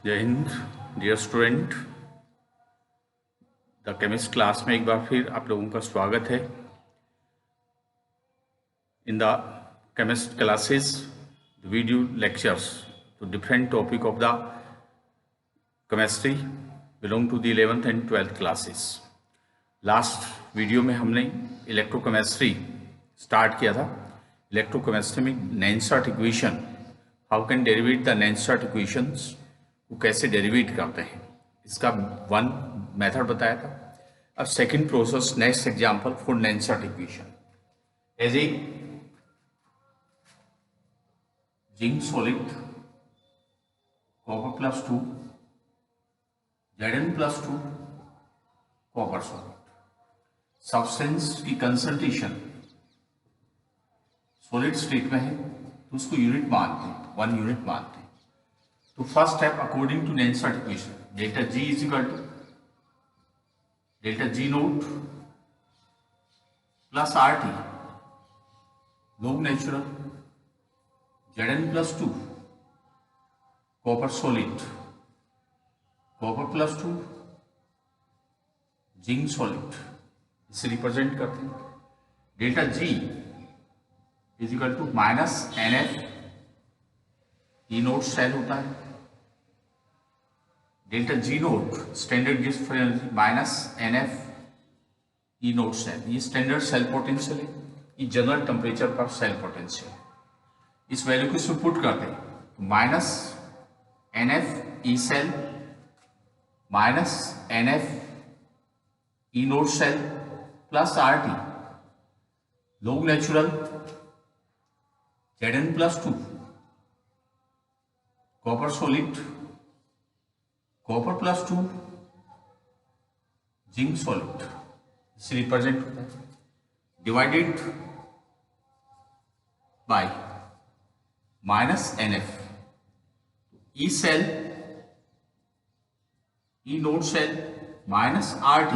जय हिंद dear student. The chemist class में एक बार फिर आप लोगों का स्वागत है। In the chemist classes video lectures to different topic of the chemistry belong to the 11th and 12th classes. Last video में हमने इलेक्ट्रोकेमिस्ट्री स्टार्ट किया था। इलेक्ट्रोकेमिस्ट्री में नैनसर्ट equation, how can derivate the नैनसर्ट इक्वेशंस, वो कैसे डेरिवेट करते हैं, इसका वन मेथड बताया था। अब second process, next example for नैनसर्ट equation. As a zinc solid copper +2 Zn+2 copper solid, substance की कंसंट्रेशन सॉलिड स्टेट में है तो उसको यूनिट मानते हैं, 1 यूनिट मानते हैं। तो फर्स्ट स्टेप अकॉर्डिंग टू नैनसर्ट equation, delta G is equal to delta G naught plus RT log natural Zn+2 copper solid, copper +2 zinc solid, इसे रिप्रेजेंट करते हैं। Delta G is equal to -NF, E naught cell होता है। Delta G naught standard गिव्स free energy -NF E naught cell, ये standard cell potential है, ये general temperature पर सेल पोटेंशियल। इस वैल्यू को इसमें पुट करते हैं तो -NF E cell -NF E naught cell plus RT log natural Zn+2 copper solid, copper +2 zinc solid, इसे रिप्रेजेंट होता है divided by -NF E cell E naught cell -RT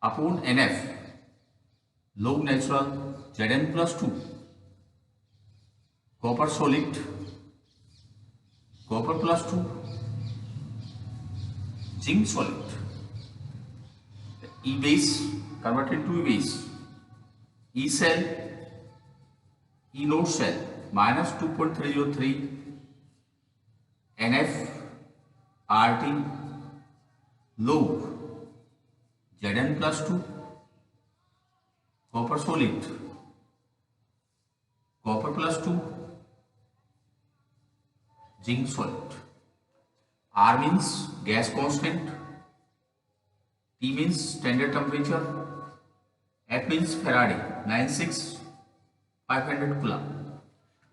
upon NF log natural Zn+2 copper solid, copper +2 zinc solid, E base converted to E base, E cell E node cell -2.303 NF RT log Zn+2 copper solid, copper +2 zinc solid. R means gas constant, T means standard temperature, F means Faraday 96500 coulomb.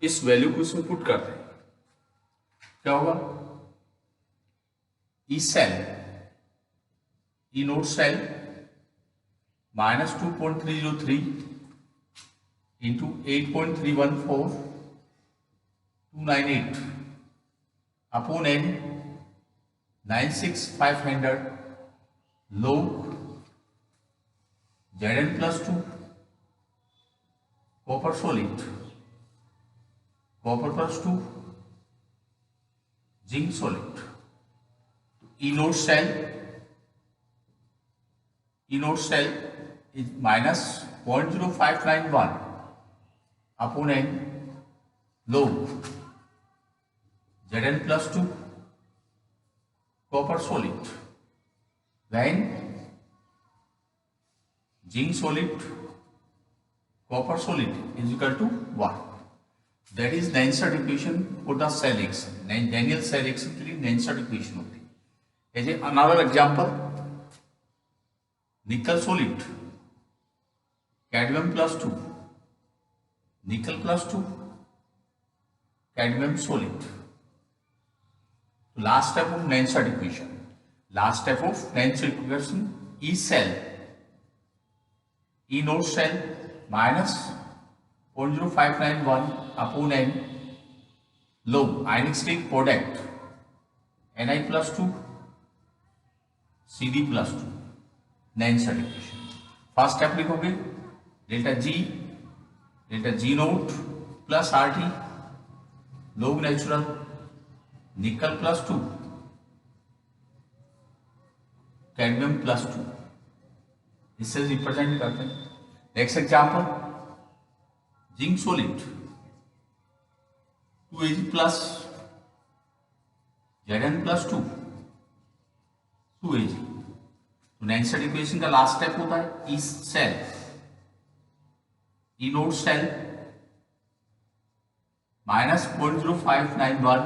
इस value को इसमें put करते हैं, क्या होगा? E cell E naught cell -2.303 into 8.314298 upon N 96500 log Zn+2 copper solid, copper +2 zinc solid. E naught cell is -0.0591 upon N log Zn+2 copper solid, when zinc solid copper solid is equal to 1. That is Nainsert equation for the cell reaction. Daniel cell reaction के लिए Nainsert equation होती है। As another example, nickel solid, cadmium +2, nickel +2, cadmium solid. Last step of नैनसर्ट equation, last step of नैनसर्ट equation, E cell E naught cell -0.0591 upon N log ionic state product Ni+2 Cd+2 नैनसर्ट equation. First step लिखोगे delta G naught plus RT log natural nickel +2, cadmium +2, इससे represent करते हैं। Next example, zinc solid 2Ag plus Zn+2 2Ag। तो next equation का last step होता है E cell, E naught cell -0.0591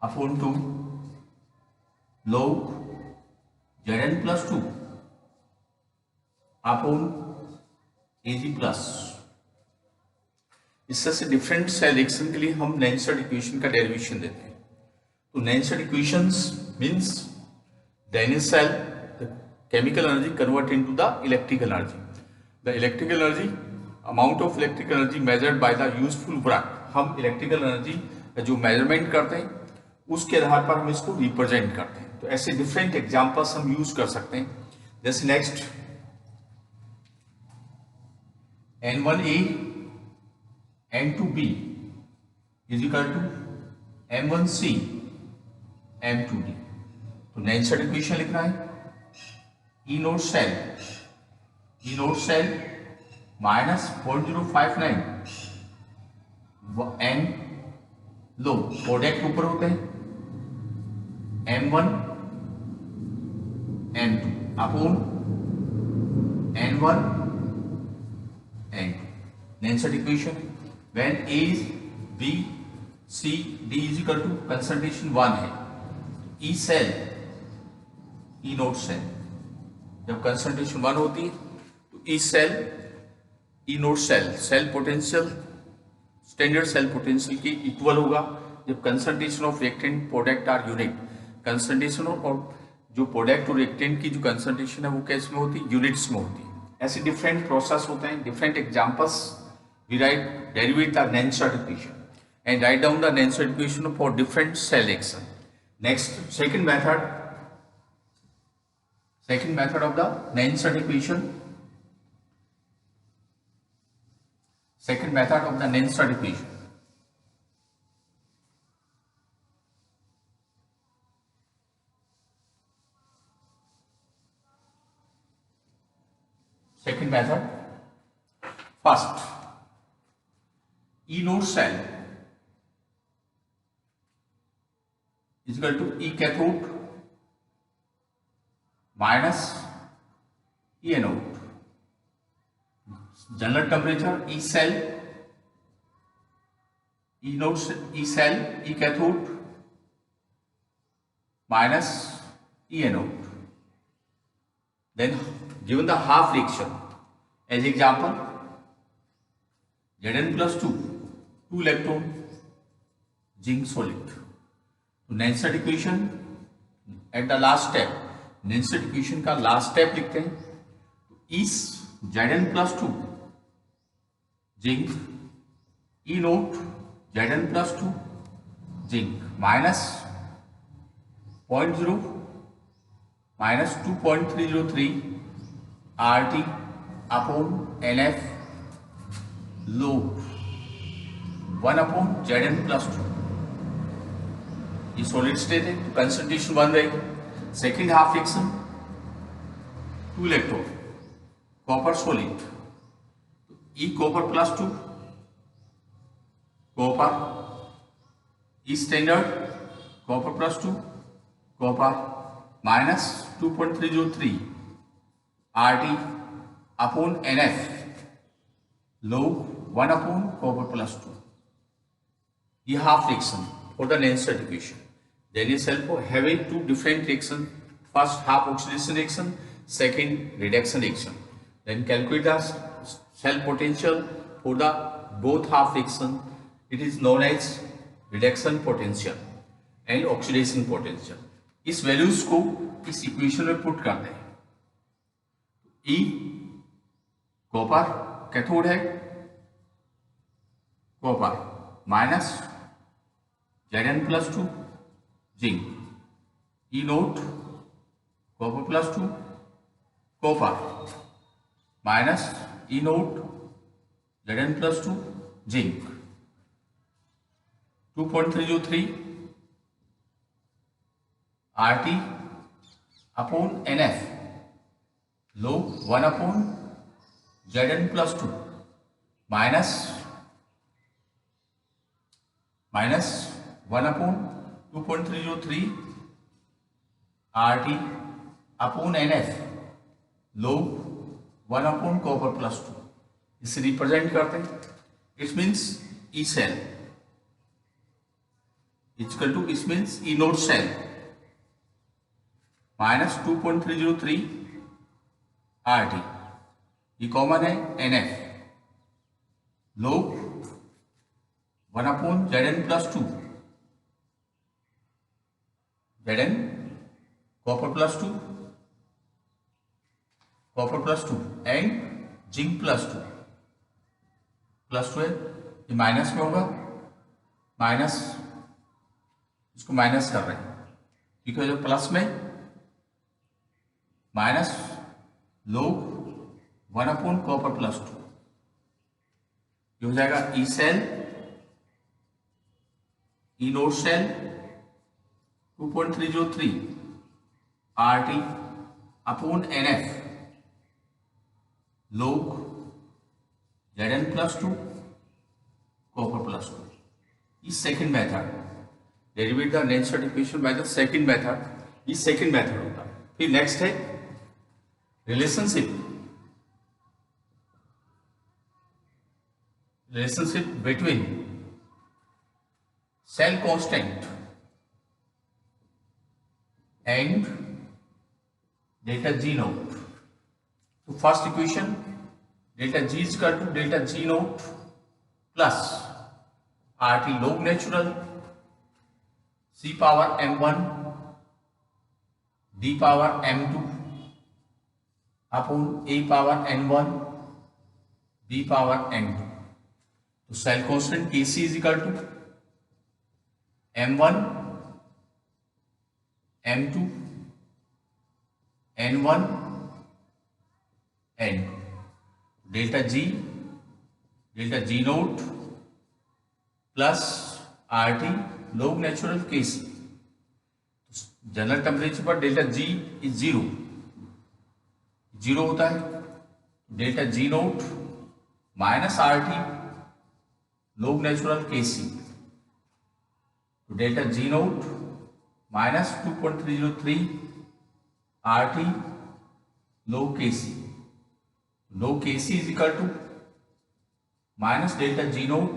upon 2 log Zn+2 upon Ag plus. इससे से different cell reaction के लिए हम नैनस्टेड इक्वेशन का डेरिवेशन देते हैं। तो Nernst equations means the inner cell, the chemical energy convert into the electrical energy. The electrical energy, amount of electrical energy measured by the useful work, हम electrical energy जो measurement करते हैं उसके आधार पर हम इसको represent करते हैं। तो ऐसे different examples हम use कर सकते हैं। जैसे next N1A N2B is equal to M1C M2D। तो नैनस्टेड इक्वेशन लिखना है E naught cell -0.059 N log product ऊपर होते हैं M1 M2 upon N1 N2। Nernst equation when A B C D is equal to concentration 1 है, E cell E naught cell जब concentration 1 होती है तो E cell E naught cell cell potential standard cell potential की equal होगा जब concentration of reactant product are unit. Concentration और जो प्रोडक्ट और रिएक्टेंट की जो कंसंट्रेशन है वो कैसे में होती है, यूनिट्स में होती है। ऐसे डिफरेंट प्रोसेस होते हैं, different examples we write derivate the Nernst equation and write down the Nernst equation for different cell reaction. Next second method of the Nernst equation, second method of the Nernst equation, second method, first E node cell is equal to E cathode minus E anode। General temperature E cell E node E cell E cathode minus E anode। Then given the half reaction as example Zn+2 2 electron zinc solid। तो Nernst equation at the last step, Nernst equation का last step लिखते हैं तो इस Zn+2 zinc E naught Zn+2 zinc minus 0.0 minus 2.303 RT upon NF log 1 upon Zn+2। ये solid state है तो concentration 1 रहेगी। Second half reaction 2 electron copper solid E copper copper E standard copper copper minus 2.303 RT upon NF log 1 upon copper. ये half reaction for the Nernst equation. Then is cell for having two different reaction, first half oxidation reaction, second reduction reaction. Then calculate the cell potential for the both half reaction. It is known as reduction potential and oxidation potential. इस values को इस equation में put करते हैं। E copper cathode है, copper minus Zn+2 zinc E naught copper copper minus E naught Zn+2 zinc 2.303 R T upon N F log 1 upon Zn plus 2 minus 1 upon 2.303 RT upon NF log 1 upon copper plus 2 इसे represent करते हैं. It means E cell equal to it means E naught cell minus 2.303 RT ये common है NF log 1 upon Zn plus 2 Zn copper plus 2 and zinc plus 2 है. ये minus में होगा, minus इसको माइनस कर रहे हैं क्योंकि जो प्लस में minus log 1 upon copper plus 2 ये हो जाएगा E cell E naught cell 2.303 RT upon NF log Zn plus 2 copper plus 2. इस second method derivate the natural equation by the second method. ये सेकेंड मेथड होता है. फिर next है relationship between cell constant and delta G naught. So first equation delta G is equal to delta G naught plus RT log natural C power m1 D power m2 upon A power n1 B power n2. तो cell constant Kc is equal to m1 m2 n1 n delta G naught plus RT log natural Kc. General temperature पर delta G is zero होता है. Delta G naught minus RT log natural Kc. तो delta G naught minus 2.303 RT log Kc. log Kc is equal to minus delta G naught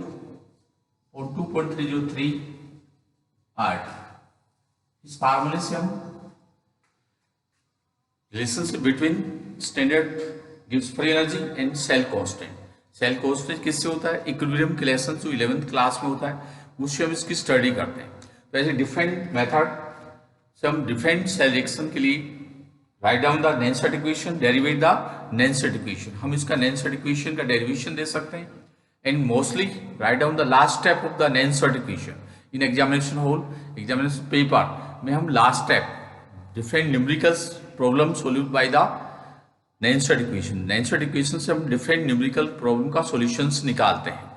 और 2.303 RT. इस फार्मूले से हम relationship between standard गिव्स free energy and cell constant. Cell constant किससे होता है? इक्विलिब्रियम के लेसन जो 11th क्लास में होता है उससे हम इसकी स्टडी करते हैं. तो ऐसे डिफरेंट मेथड से हम डिफरेंट सेल रिएक्शन के लिए write down the Nernst equation, derivate the Nernst equation. हम इसका नेनसेट इक्वेशन का डेरिवेशन दे सकते हैं and mostly write down the last step of the Nernst equation in examination hall. Examination paper में हम लास्ट स्टेप different numericals problem solved by the Nernst equation. Nernst equation से हम डिफरेंट न्यूमेरिकल प्रॉब्लम का सॉल्यूशंस निकालते हैं.